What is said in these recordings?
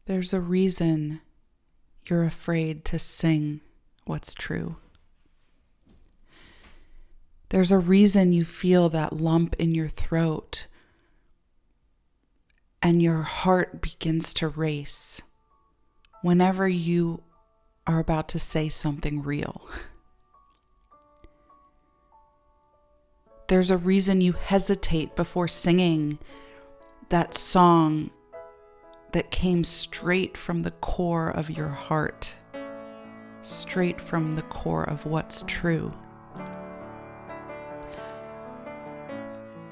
There's a reason you're afraid to sing what's true. There's a reason you feel that lump in your throat and your heart begins to race whenever you are about to say something real. There's a reason you hesitate before singing that song that came straight from the core of your heart, straight from the core of what's true.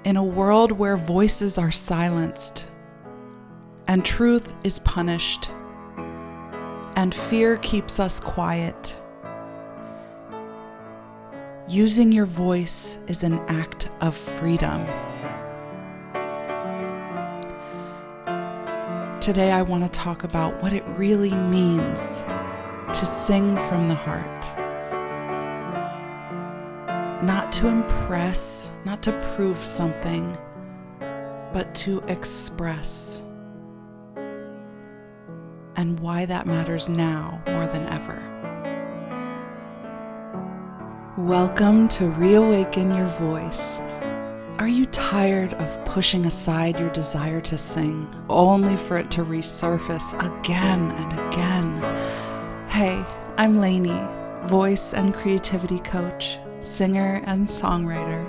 In a world where voices are silenced and truth is punished and fear keeps us quiet, using your voice is an act of freedom. Today I want to talk about what it really means to sing from the heart. Not to impress, not to prove something, but to express. And why that matters now more than ever. Welcome to Reawaken Your Voice. Are you tired of pushing aside your desire to sing, only for it to resurface again and again? Hey, I'm Lainey, voice and creativity coach, singer and songwriter.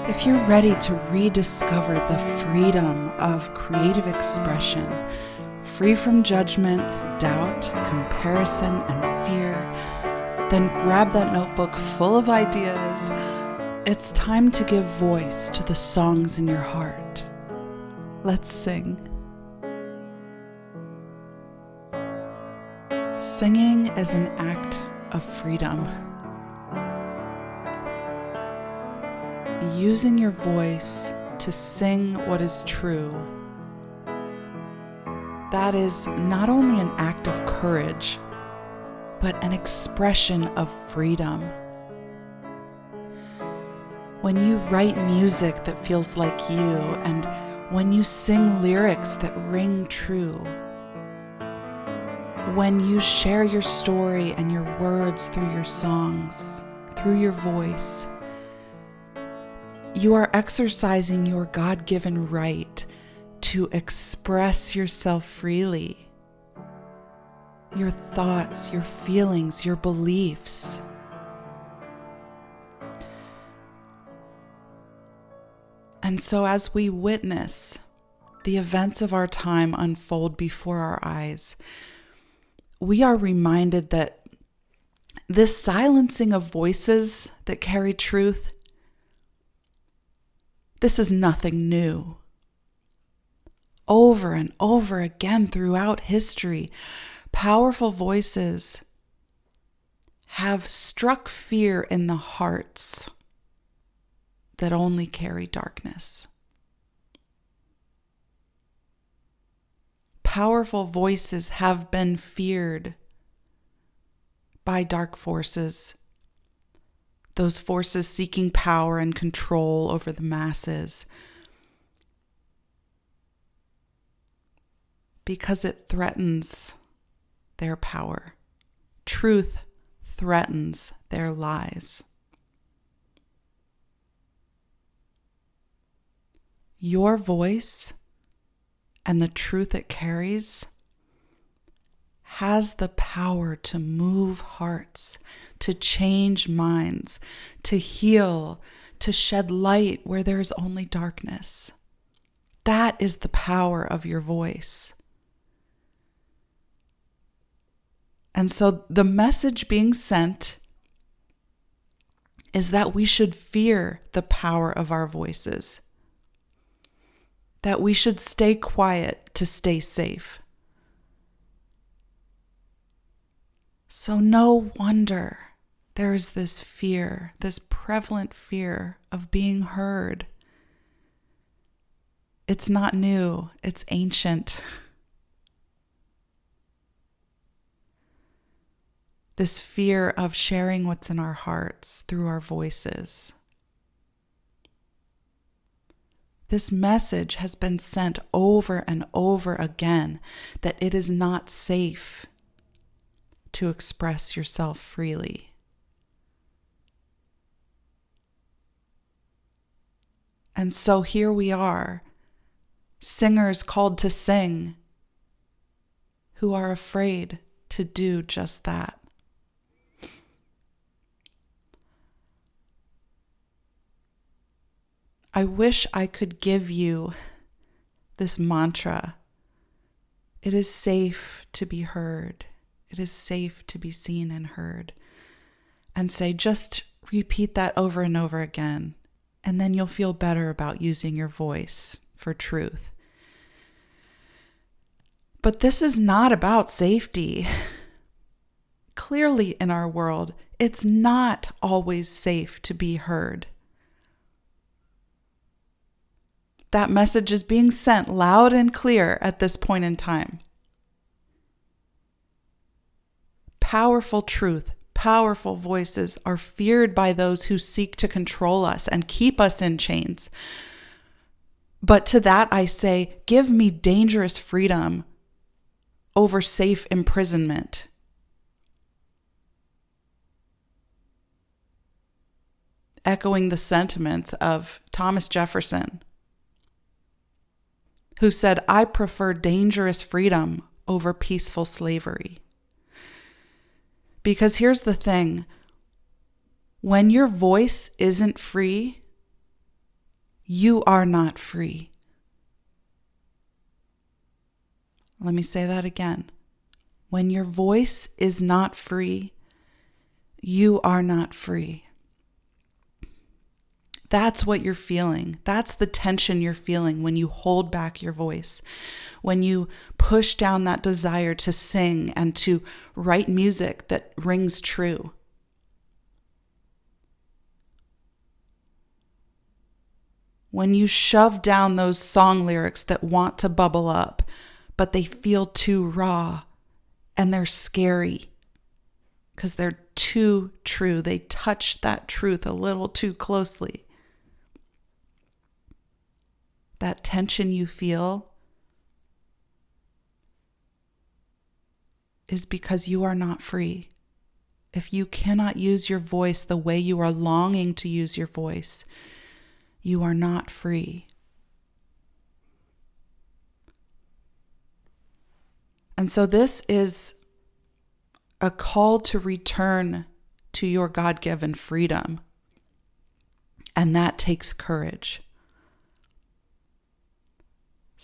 If you're ready to rediscover the freedom of creative expression, free from judgment, doubt, comparison, and fear, then grab that notebook full of ideas. It's time to give voice to the songs in your heart. Let's sing. Singing is an act of freedom. Using your voice to sing what is true, that is not only an act of courage, but an expression of freedom. When you write music that feels like you, and when you sing lyrics that ring true, when you share your story and your words through your songs, through your voice, you are exercising your God-given right to express yourself freely. Your thoughts, your feelings, your beliefs. And so as we witness the events of our time unfold before our eyes, we are reminded that this silencing of voices that carry truth, this is nothing new. Over and over again throughout history, powerful voices have struck fear in the hearts that only carry darkness. Powerful voices have been feared by dark forces, those forces seeking power and control over the masses, because it threatens their power. Truth threatens their lies. Your voice and the truth it carries has the power to move hearts, to change minds, to heal, to shed light where there is only darkness. That is the power of your voice. And so the message being sent is that we should fear the power of our voices, that we should stay quiet to stay safe. So no wonder there is this fear, this prevalent fear of being heard. It's not new, it's ancient. This fear of sharing what's in our hearts through our voices. This message has been sent over and over again that it is not safe to express yourself freely. And so here we are, singers called to sing, who are afraid to do just that. I wish I could give you this mantra. It is safe to be heard. It is safe to be seen and heard. And say, just repeat that over and over again, and then you'll feel better about using your voice for truth. But this is not about safety. Clearly in our world, it's not always safe to be heard. That message is being sent loud and clear at this point in time. Powerful truth, powerful voices are feared by those who seek to control us and keep us in chains. But to that I say, give me dangerous freedom over safe imprisonment. Echoing the sentiments of Thomas Jefferson, who said, I prefer dangerous freedom over peaceful slavery. Because here's the thing, when your voice isn't free, you are not free. Let me say that again. When your voice is not free, you are not free. That's what you're feeling. That's the tension you're feeling when you hold back your voice, when you push down that desire to sing and to write music that rings true. When you shove down those song lyrics that want to bubble up, but they feel too raw and they're scary because they're too true. They touch that truth a little too closely. That tension you feel is because you are not free. If you cannot use your voice the way you are longing to use your voice, you are not free. And so this is a call to return to your God-given freedom. And that takes courage.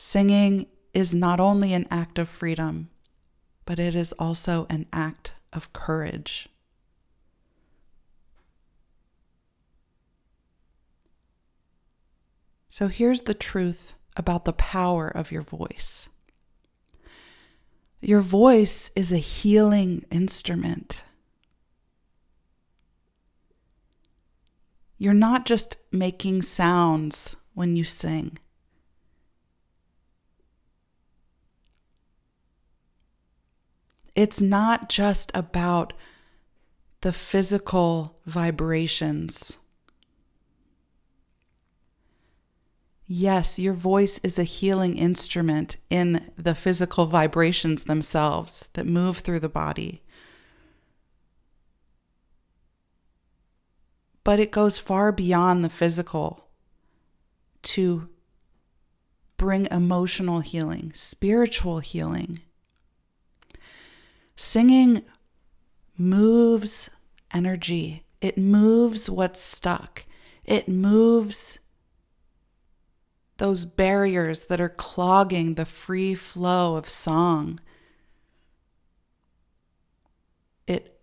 Singing is not only an act of freedom, but it is also an act of courage. So here's the truth about the power of your voice. Your voice is a healing instrument. You're not just making sounds when you sing. It's not just about the physical vibrations. Yes, your voice is a healing instrument in the physical vibrations themselves that move through the body. But it goes far beyond the physical to bring emotional healing, spiritual healing. Singing moves energy. It moves what's stuck. It moves those barriers that are clogging the free flow of song. It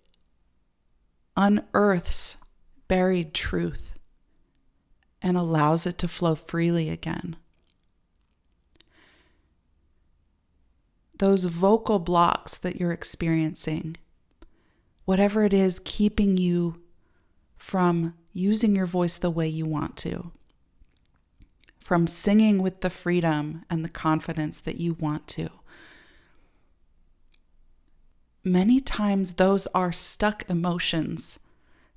unearths buried truth and allows it to flow freely again. Those vocal blocks that you're experiencing, whatever it is keeping you from using your voice the way you want to, from singing with the freedom and the confidence that you want to. Many times those are stuck emotions,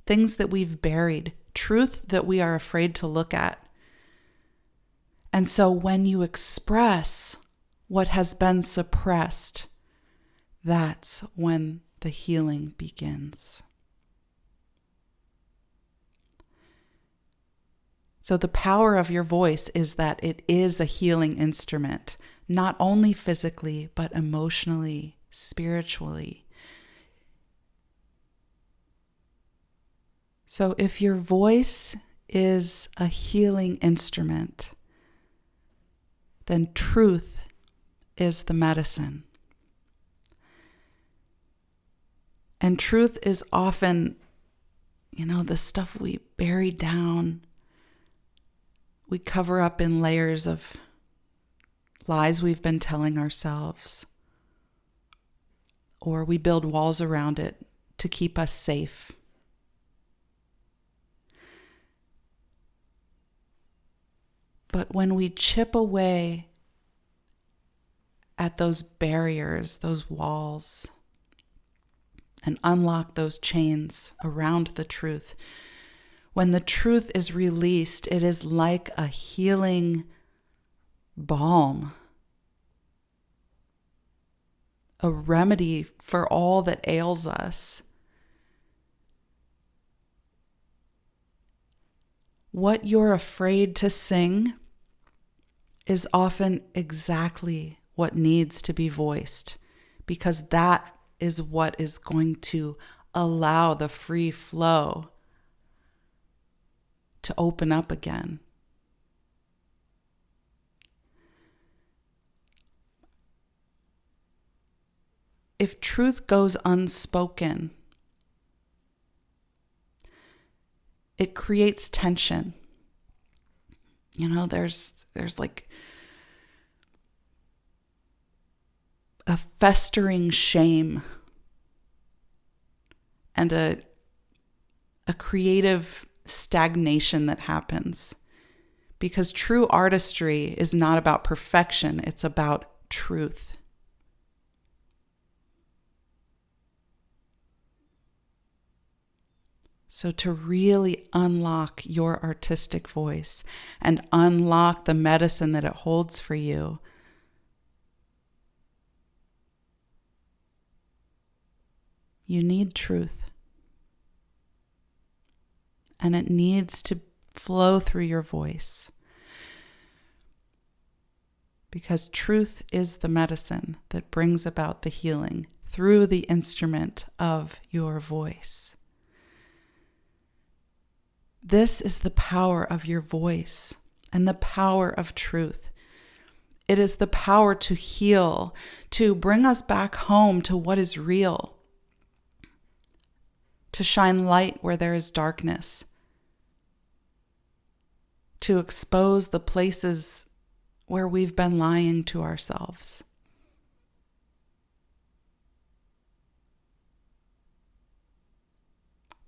things that we've buried, truth that we are afraid to look at. And so when you express what has been suppressed, that's when the healing begins. So the power of your voice is that it is a healing instrument, not only physically, but emotionally, spiritually. So if your voice is a healing instrument, then truth is the medicine. And truth is often, the stuff we bury down, we cover up in layers of lies we've been telling ourselves, or we build walls around it to keep us safe. But when we chip away at those barriers, those walls, and unlock those chains around the truth, when the truth is released, it is like a healing balm, a remedy for all that ails us. What you're afraid to sing is often exactly what needs to be voiced, because that is what is going to allow the free flow to open up again. If truth goes unspoken, it creates tension. There's like a festering shame and a creative stagnation that happens, because true artistry is not about perfection, it's about truth. So to really unlock your artistic voice and unlock the medicine that it holds for you, you need truth. And it needs to flow through your voice, because truth is the medicine that brings about the healing through the instrument of your voice. This is the power of your voice and the power of truth. It is the power to heal, to bring us back home to what is real, to shine light where there is darkness, to expose the places where we've been lying to ourselves.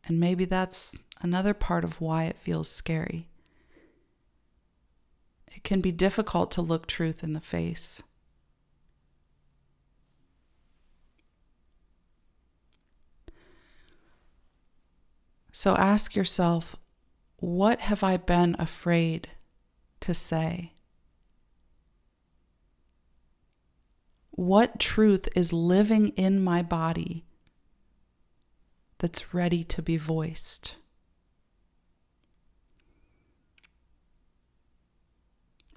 And maybe that's another part of why it feels scary. It can be difficult to look truth in the face. So ask yourself, what have I been afraid to say? What truth is living in my body that's ready to be voiced?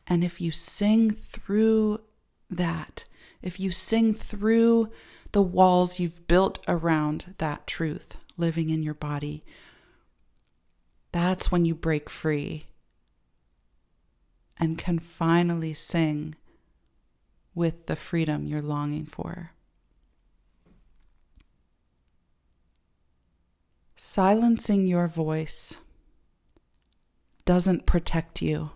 And if you sing through that, if you sing through the walls you've built around that truth living in your body, that's when you break free and can finally sing with the freedom you're longing for. Silencing your voice doesn't protect you.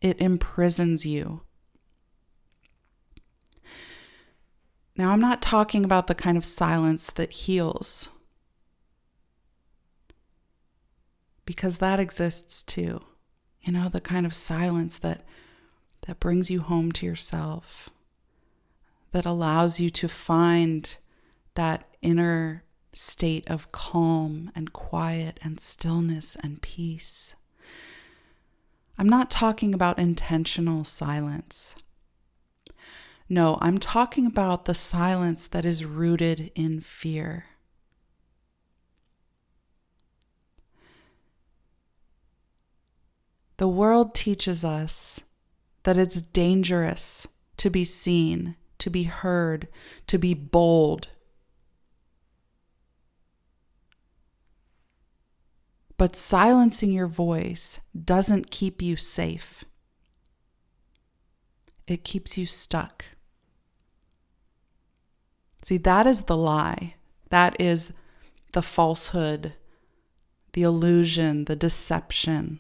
It imprisons you. Now, I'm not talking about the kind of silence that heals, because that exists too. The kind of silence that brings you home to yourself, that allows you to find that inner state of calm and quiet and stillness and peace. I'm not talking about intentional silence. No, I'm talking about the silence that is rooted in fear. The world teaches us that it's dangerous to be seen, to be heard, to be bold. But silencing your voice doesn't keep you safe. It keeps you stuck. See, that is the lie. That is the falsehood, the illusion, the deception.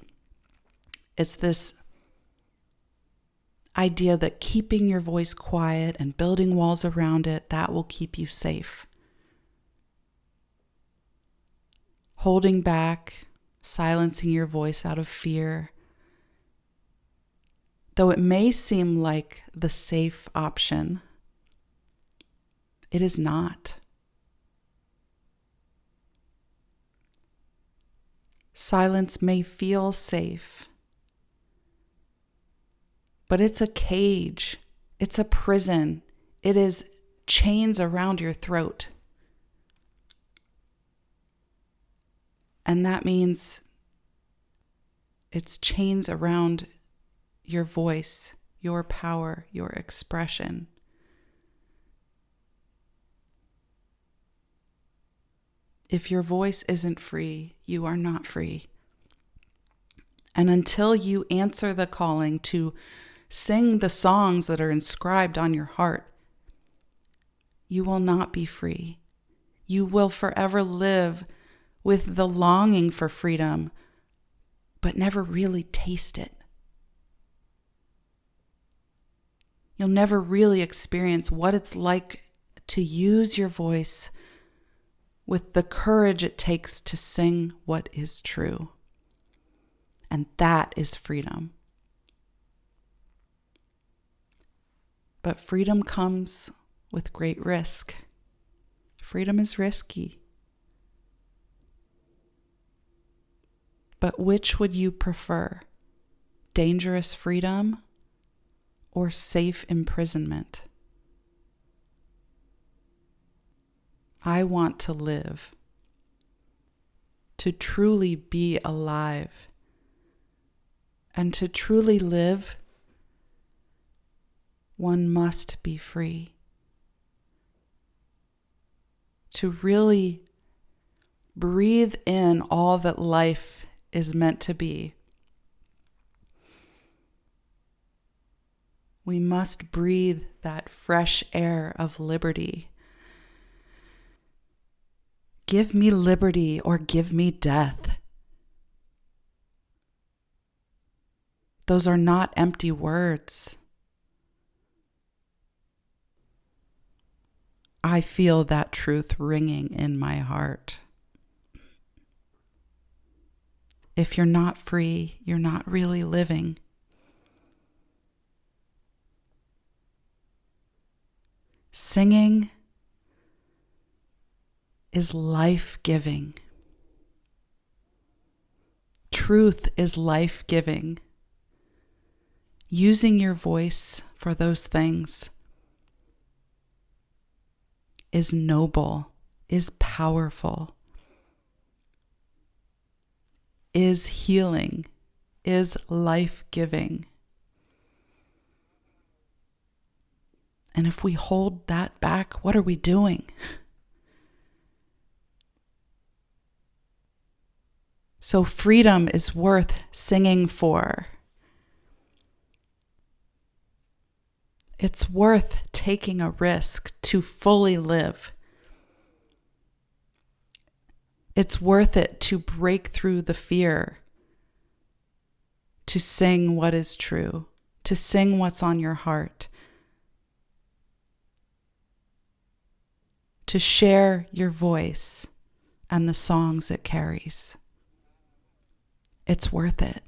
It's this idea that keeping your voice quiet and building walls around it, that will keep you safe. Holding back, silencing your voice out of fear, though it may seem like the safe option, it is not. Silence may feel safe, but it's a cage. It's a prison. It is chains around your throat. And that means it's chains around your voice, your power, your expression. If your voice isn't free, you are not free. And until you answer the calling to sing the songs that are inscribed on your heart, you will not be free. You will forever live with the longing for freedom, but never really taste it. You'll never really experience what it's like to use your voice with the courage it takes to sing what is true. And that is freedom. But freedom comes with great risk. Freedom is risky. But which would you prefer? Dangerous freedom or safe imprisonment? I want to live, to truly be alive. And to truly live, one must be free. To really breathe in all that life is meant to be, we must breathe that fresh air of liberty. Give me liberty or give me death. Those are not empty words. I feel that truth ringing in my heart. If you're not free, you're not really living. Singing is life-giving. Truth is life-giving. Using your voice for those things is noble, is powerful, is healing, is life-giving. And if we hold that back, what are we doing? So freedom is worth singing for. It's worth taking a risk to fully live. It's worth it to break through the fear, to sing what is true, to sing what's on your heart, to share your voice and the songs it carries. It's worth it.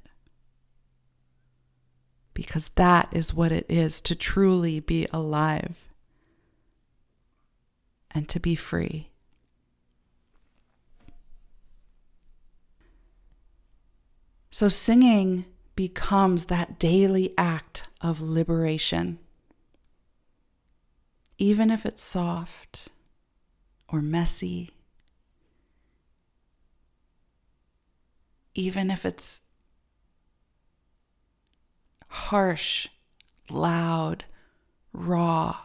Because that is what it is to truly be alive and to be free. So singing becomes that daily act of liberation. Even if it's soft or messy, even if it's harsh, loud, raw.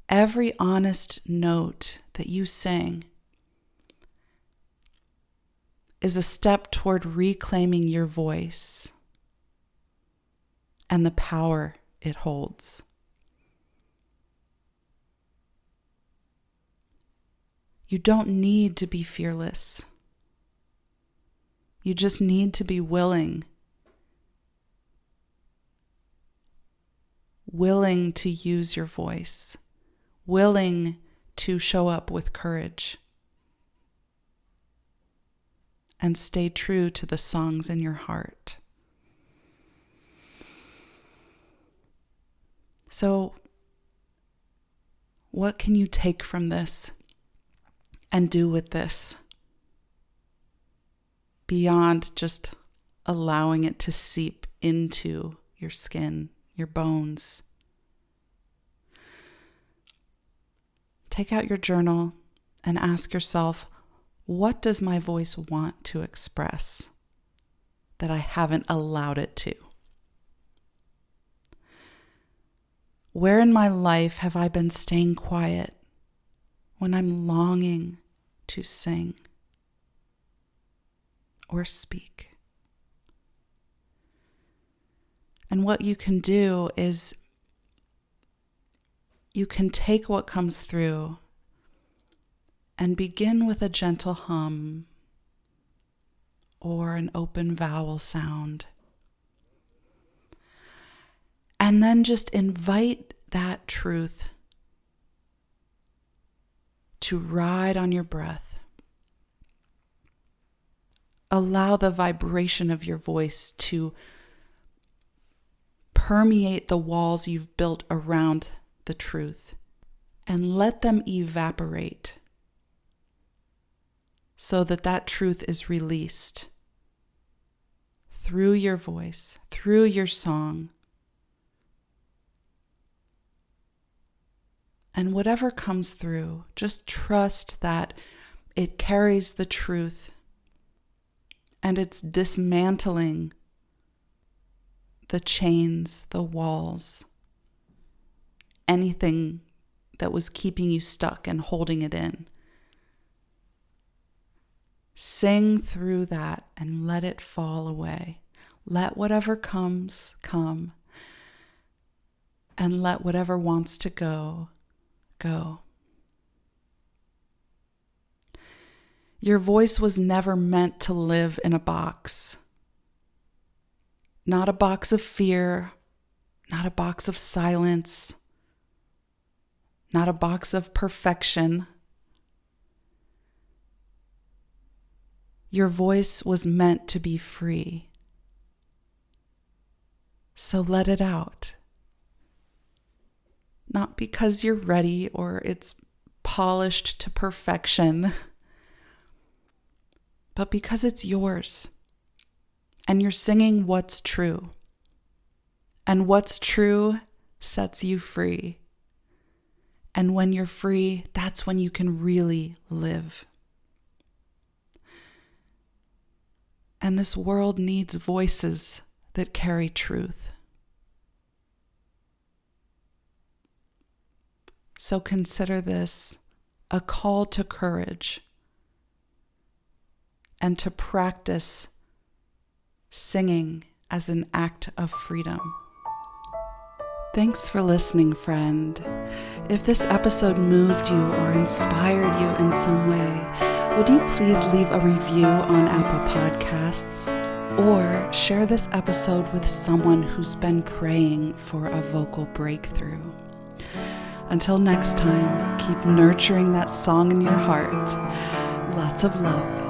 Every honest note that you sing is a step toward reclaiming your voice and the power it holds. You don't need to be fearless. You just need to be willing to use your voice, willing to show up with courage, and stay true to the songs in your heart. So, what can you take from this and do with this beyond just allowing it to seep into your skin, your bones? Take out your journal and ask yourself, what does my voice want to express that I haven't allowed it to? Where in my life have I been staying quiet when I'm longing to sing or speak? And what you can do is you can take what comes through and begin with a gentle hum or an open vowel sound. And then just invite that truth to ride on your breath. Allow the vibration of your voice to permeate the walls you've built around the truth and let them evaporate so that that truth is released through your voice, through your song. And whatever comes through, just trust that it carries the truth and it's dismantling the chains, the walls, anything that was keeping you stuck and holding it in. Sing through that and let it fall away. Let whatever comes, come. And let whatever wants to go, go. Your voice was never meant to live in a box. Not a box of fear, not a box of silence, not a box of perfection. Your voice was meant to be free. So let it out. Not because you're ready or it's polished to perfection, but because it's yours. And you're singing what's true. And what's true sets you free. And when you're free, that's when you can really live. And this world needs voices that carry truth. So consider this a call to courage and to practice singing as an act of freedom. Thanks for listening, friend. If this episode moved you or inspired you in some way, would you please leave a review on Apple Podcasts or share this episode with someone who's been praying for a vocal breakthrough? Until next time, keep nurturing that song in your heart. Lots of love.